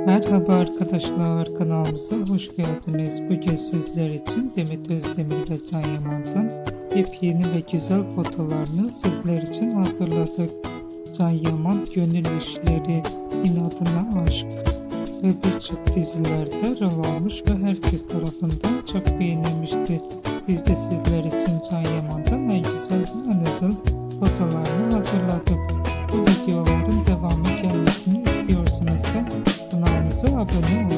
Merhaba arkadaşlar, kanalımıza hoş geldiniz. Bugün sizler için Demet Özdemir ve Can Yaman'dan yepyeni ve güzel fotolarını sizler için hazırladık. Can Yaman Gönül İşleri, İnadına Aşk ve birçok dizilerde rol almış ve herkes tarafından çok beğenilmişti. Biz de sizler için Can Yaman'dan en güzel ve en özel fotolarını hazırladık. Bu videoların devamı gelmesini istiyorsanız kanalımıza abone olun.